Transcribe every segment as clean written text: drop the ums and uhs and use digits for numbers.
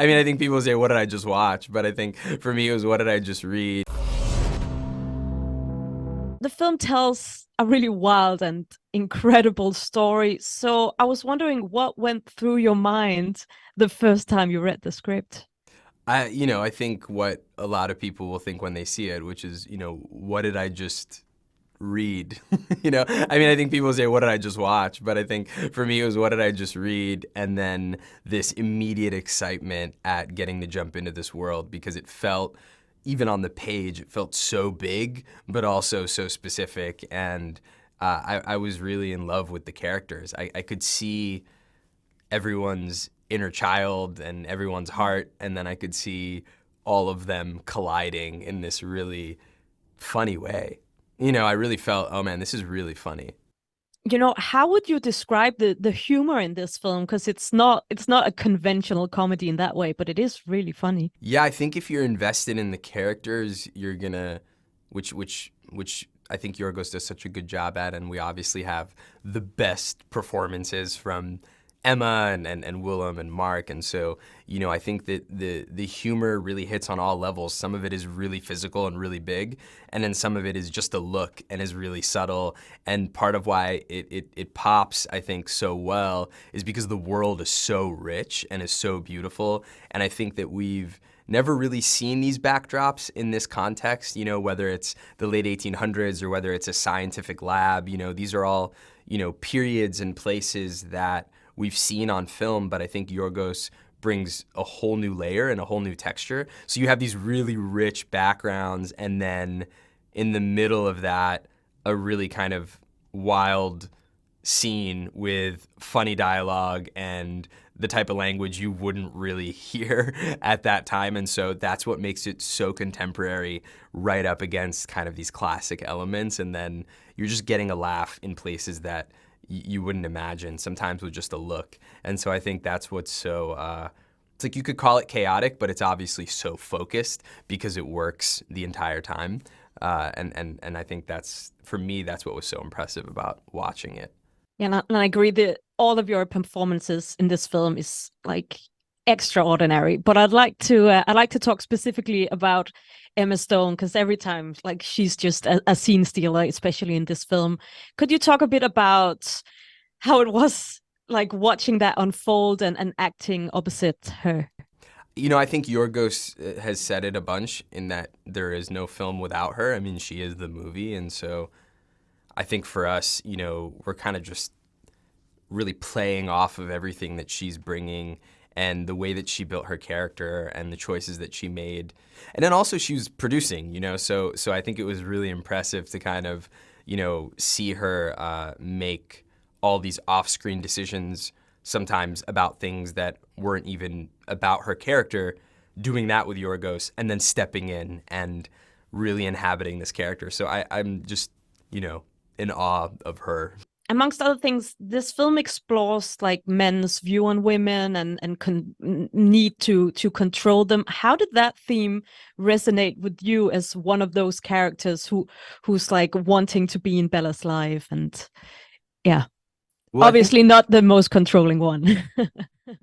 I mean, I think people say, what did I just watch? But I think for me, it was, what did I just read? The film tells a really wild and incredible story. So I was wondering what went through your mind the first time you read the script. I think what a lot of people will think when they see it, which is, what did I just read? I mean, I think people say, what did I just watch? But I think for me, it was, what did I just read? And then this immediate excitement at getting to jump into this world, because it felt, even on the page, it felt so big, but also so specific. And I was really in love with the characters. I could see everyone's inner child and everyone's heart, and then I could see all of them colliding in this really funny way. I really felt, oh man, this is really funny. How would you describe the humor in this film? Because it's not a conventional comedy in that way, but it is really funny. Yeah, I think if you're invested in the characters, you're gonna, which I think Yorgos does such a good job at, and we obviously have the best performances from Emma and Willem and Mark, and so I think that the humor really hits on all levels. Some of it is really physical and really big, and then some of it is just a look and is really subtle. And part of why it pops, I think, so well is because the world is so rich and is so beautiful, and I think that we've never really seen these backdrops in this context, whether it's the late 1800s or whether it's a scientific lab. These are all, periods and places that we've seen on film, but I think Yorgos brings a whole new layer and a whole new texture. So you have these really rich backgrounds, and then in the middle of that, a really kind of wild scene with funny dialogue and the type of language you wouldn't really hear at that time. And so that's what makes it so contemporary, right up against kind of these classic elements. And then you're just getting a laugh in places that you wouldn't imagine, sometimes with just a look. And so I think that's what's so, it's like you could call it chaotic, but it's obviously so focused because it works the entire time. And I think that's, for me, that's what was so impressive about watching it. Yeah, and I agree that all of your performances in this film is like extraordinary. But I'd like to talk specifically about Emma Stone because every time like she's just a scene stealer, especially in this film. Could you talk a bit about how it was like watching that unfold and acting opposite her? I think Yorgos has said it a bunch in that there is no film without her. I mean, she is the movie. And so I think for us, we're kind of just really playing off of everything that she's bringing and the way that she built her character and the choices that she made. And then also she was producing, so I think it was really impressive to kind of, see her make all these off-screen decisions, sometimes about things that weren't even about her character, doing that with Yorgos, and then stepping in and really inhabiting this character. So I'm just, in awe of her. Amongst other things, this film explores like men's view on women and need to control them. How did that theme resonate with you as one of those characters who's like wanting to be in Bella's life? And yeah, Well, I think obviously not the most controlling one.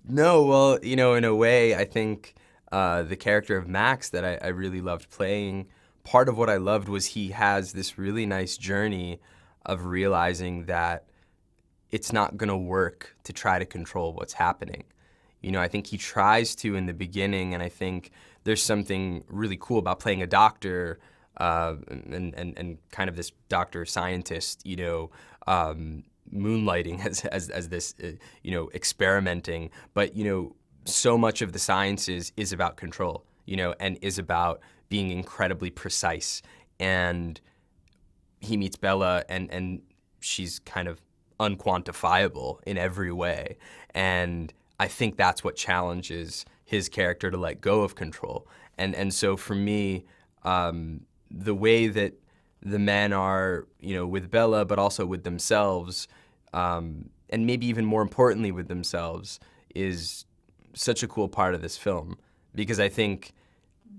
no. Well, in a way, I think the character of Max that I really loved playing. Part of what I loved was he has this really nice journey of realizing that it's not going to work to try to control what's happening. I think he tries to in the beginning, and I think there's something really cool about playing a doctor and kind of this doctor scientist, moonlighting as this, experimenting. But, so much of the sciences is about control, and is about being incredibly precise. And he meets Bella, and she's kind of unquantifiable in every way. And I think that's what challenges his character to let go of control. And so for me, the way that the men are, with Bella, but also with themselves, and maybe even more importantly with themselves, is such a cool part of this film. Because I think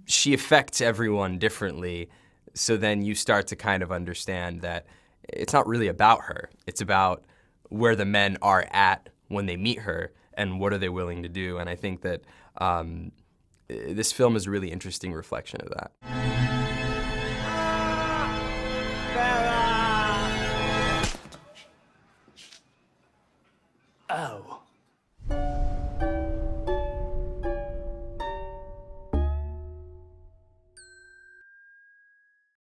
she affects everyone differently. So then you start to kind of understand that it's not really about her. It's about where the men are at when they meet her and what are they willing to do. And I think that This film is a really interesting reflection of that. Oh.